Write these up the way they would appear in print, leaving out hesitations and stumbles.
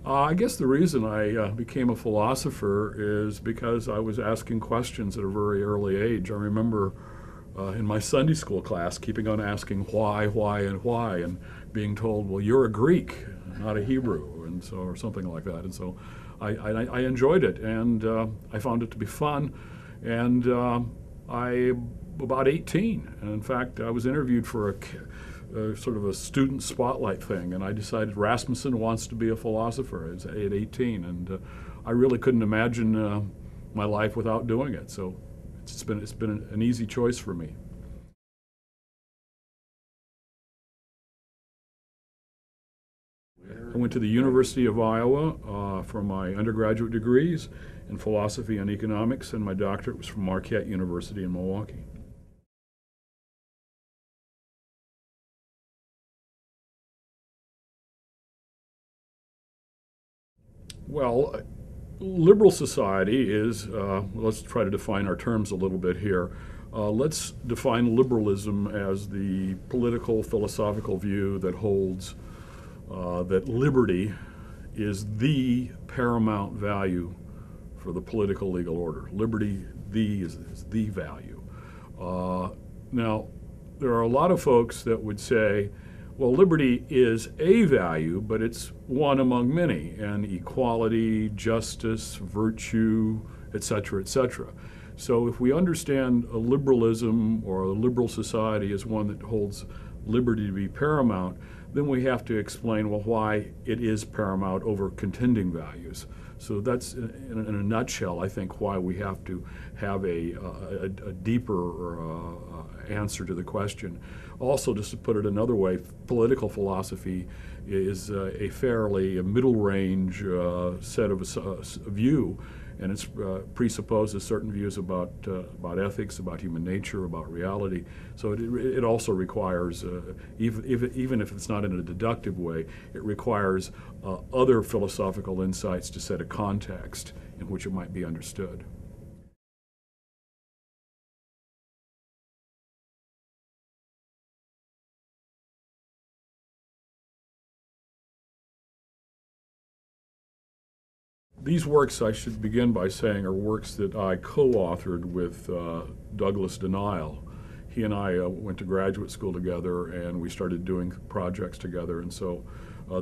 I guess the reason I became a philosopher is because I was asking questions at a very early age. I remember in my Sunday school class keeping on asking why, and why, and being told, well, you're a Greek, not a Hebrew, and so, or something like that. And so I enjoyed it, and I found it to be fun. And about 18, and in fact, I was interviewed for a sort of a student spotlight thing, and I decided Rasmussen wants to be a philosopher at 18, and I really couldn't imagine my life without doing it. So it's been an easy choice for me. I went to the University of Iowa for my undergraduate degrees in philosophy and economics, and my doctorate was from Marquette University in Milwaukee. Well, liberal society is, let's try to define our terms a little bit here. Let's define liberalism as the political, philosophical view that holds that liberty is the paramount value for the political legal order. Liberty, is the value. Now, there are a lot of folks that would say, well, liberty is a value, but it's one among many, and equality, justice, virtue, etc., etc. So if we understand a liberalism or a liberal society as one that holds liberty to be paramount, then we have to explain, well, why it is paramount over contending values. So that's, in a nutshell, I think, why we have to have a deeper answer to the question. Also, just to put it another way, political philosophy is a fairly middle range set of view, and it presupposes certain views about ethics, about human nature, about reality. So it also requires, even if it's not in a deductive way, it requires other philosophical insights to set a context in which it might be understood. These works, I should begin by saying, are works that I co-authored with Douglas Denial. He and I went to graduate school together, and we started doing projects together. And so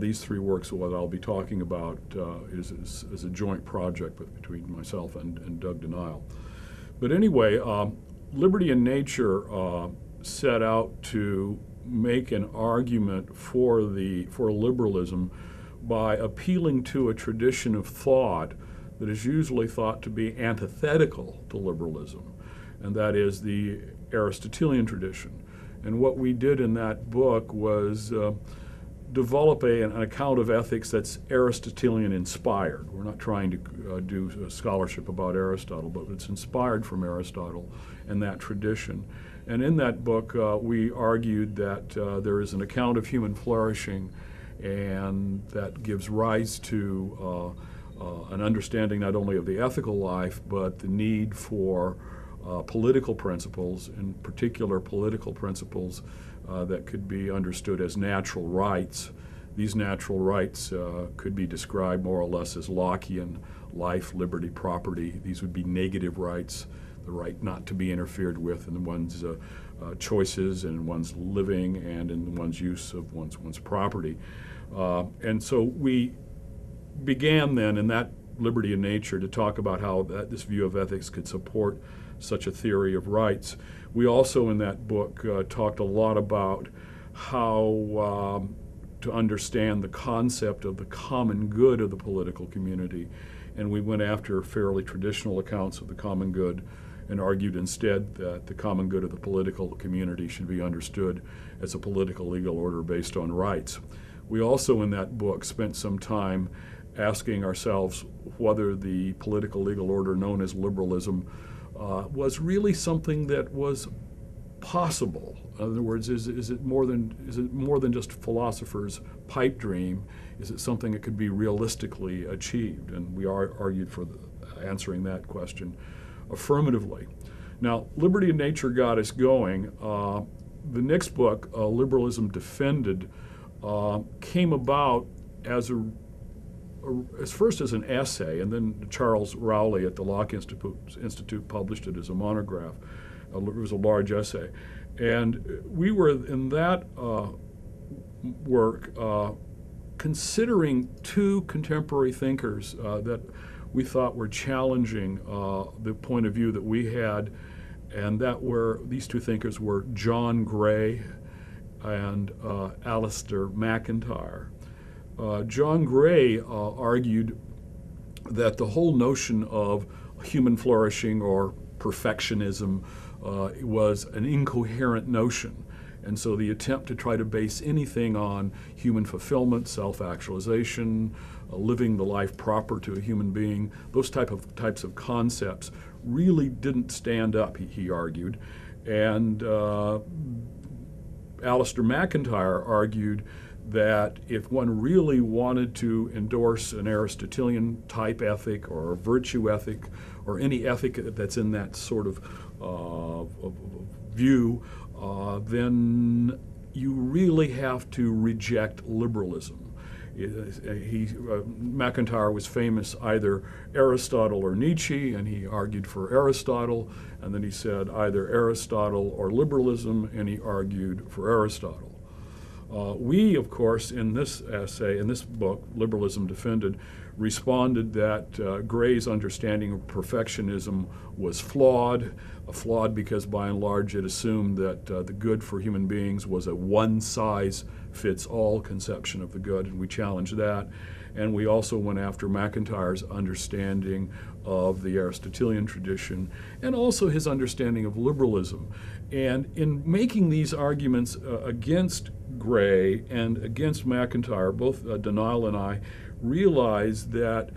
these three works, what I'll be talking about, is a joint project between myself and Doug Denial. But anyway, Liberty and Nature set out to make an argument for liberalism by appealing to a tradition of thought that is usually thought to be antithetical to liberalism, and that is the Aristotelian tradition. And what we did in that book was develop an account of ethics that's Aristotelian inspired. We're not trying to do scholarship about Aristotle, but it's inspired from Aristotle and that tradition. And in that book, we argued that there is an account of human flourishing, and that gives rise to an understanding not only of the ethical life, but the need for political principles, in particular political principles that could be understood as natural rights. These natural rights could be described more or less as Lockean: life, liberty, property. These would be negative rights, the right not to be interfered with in one's choices and one's living and in one's use of one's property. And so we began then in that Liberty and Nature to talk about how this view of ethics could support such a theory of rights. We also in that book talked a lot about how to understand the concept of the common good of the political community, and we went after fairly traditional accounts of the common good and argued instead that the common good of the political community should be understood as a political legal order based on rights. We also in that book spent some time asking ourselves whether the political legal order known as liberalism was really something that was possible. In other words, is it more than just philosophers' pipe dream? Is it something that could be realistically achieved? And we argued for answering that question affirmatively. Now, Liberty and Nature got us going. The next book, Liberalism Defended, came about as first as an essay, and then Charles Rowley at the Locke Institute published it as a monograph. It was a large essay. And we were in that work considering two contemporary thinkers that we thought were challenging the point of view that we had, and these two thinkers were John Gray and Alasdair MacIntyre. John Gray argued that the whole notion of human flourishing or perfectionism was an incoherent notion. And so the attempt to try to base anything on human fulfillment, self-actualization, living the life proper to a human being, those types of concepts really didn't stand up, he argued. And Alasdair MacIntyre argued that if one really wanted to endorse an Aristotelian type ethic or a virtue ethic or any ethic that's in that sort of view, then you really have to reject liberalism. MacIntyre was famous either Aristotle or Nietzsche, and he argued for Aristotle, and then he said either Aristotle or liberalism, and he argued for Aristotle. We, of course, in this essay, in this book, Liberalism Defended, responded that Gray's understanding of perfectionism was flawed because by and large it assumed that the good for human beings was a one-size-fits-all conception of the good, and we challenged that. And we also went after MacIntyre's understanding of the Aristotelian tradition and also his understanding of liberalism. And in making these arguments against Gray and against MacIntyre, both Denial and I realized that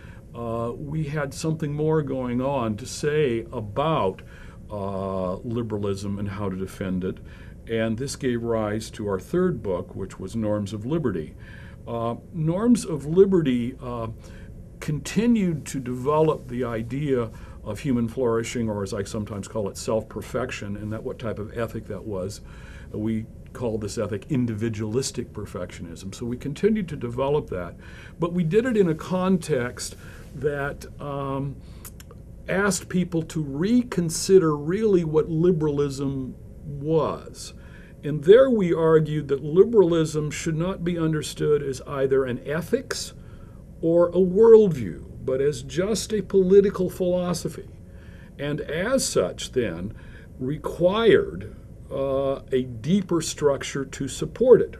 we had something more going on to say about liberalism and how to defend it. And this gave rise to our third book, which was Norms of Liberty. Norms of Liberty continued to develop the idea of human flourishing, or as I sometimes call it, self-perfection, and what type of ethic that was. We call this ethic individualistic perfectionism. So we continued to develop that, but we did it in a context that asked people to reconsider really what liberalism was. And there we argued that liberalism should not be understood as either an ethics or a worldview, but as just a political philosophy. And as such, then, required a deeper structure to support it.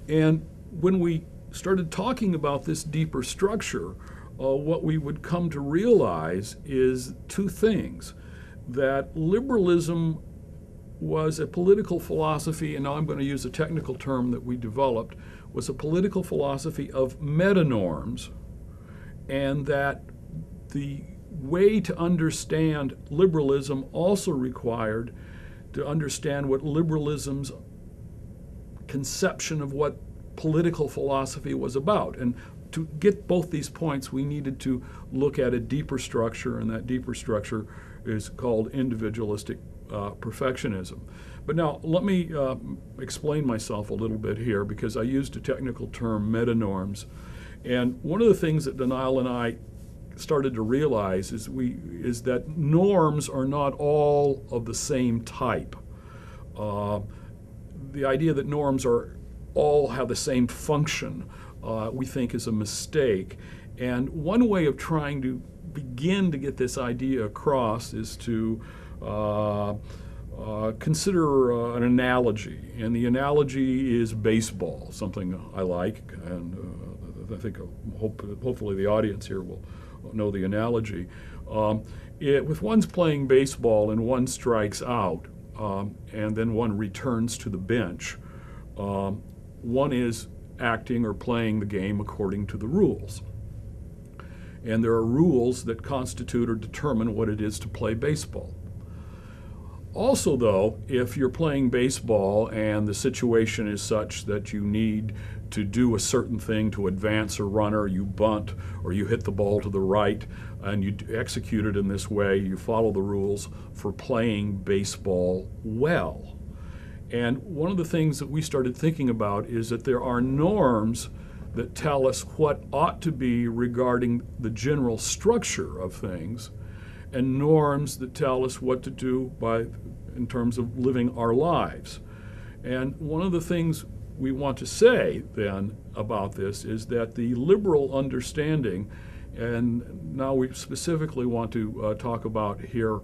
And when we started talking about this deeper structure, what we would come to realize is two things: that liberalism was a political philosophy, and now I'm going to use a technical term that we developed, was a political philosophy of metanorms, and that the way to understand liberalism also required to understand what liberalism's conception of what political philosophy was about. And to get both these points, we needed to look at a deeper structure, and that deeper structure is called individualistic perfectionism. But now let me explain myself a little bit here, because I used a technical term, metanorms. And one of the things that Denial and I started to realize is that norms are not all of the same type. The idea that norms all have the same function, we think is a mistake. And one way of trying to begin to get this idea across is to consider an analogy. And the analogy is baseball, something I like, and I think hopefully the audience here will know the analogy. If one's playing baseball and one strikes out, and then one returns to the bench, one is acting or playing the game according to the rules. And there are rules that constitute or determine what it is to play baseball. Also, though, if you're playing baseball and the situation is such that you need to do a certain thing to advance a runner, you bunt or you hit the ball to the right, and you execute it in this way, you follow the rules for playing baseball well. And one of the things that we started thinking about is that there are norms that tell us what ought to be regarding the general structure of things, and norms that tell us what to do in terms of living our lives. And one of the things we want to say then about this is that the liberal understanding, and now we specifically want to talk about here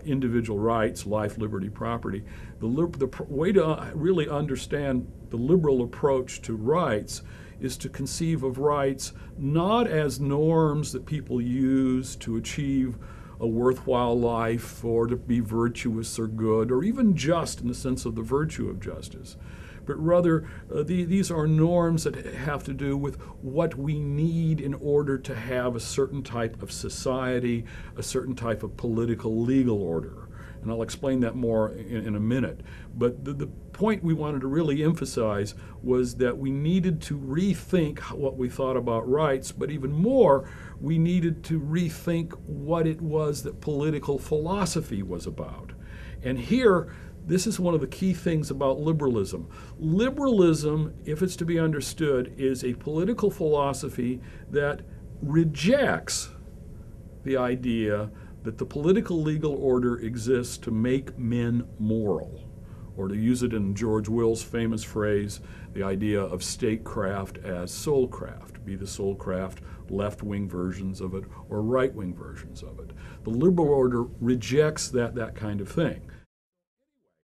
individual rights, life, liberty, property. The way to really understand the liberal approach to rights is to conceive of rights not as norms that people use to achieve a worthwhile life or to be virtuous or good or even just in the sense of the virtue of justice, but rather these are norms that have to do with what we need in order to have a certain type of society, a certain type of political legal order. And I'll explain that more in a minute. But the point we wanted to really emphasize was that we needed to rethink what we thought about rights, but even more, we needed to rethink what it was that political philosophy was about. And here, this is one of the key things about liberalism. Liberalism, if it's to be understood, is a political philosophy that rejects the idea that the political legal order exists to make men moral, or to use it in George Will's famous phrase, the idea of statecraft as soulcraft, be the soulcraft left-wing versions of it or right-wing versions of it. The liberal order rejects that kind of thing.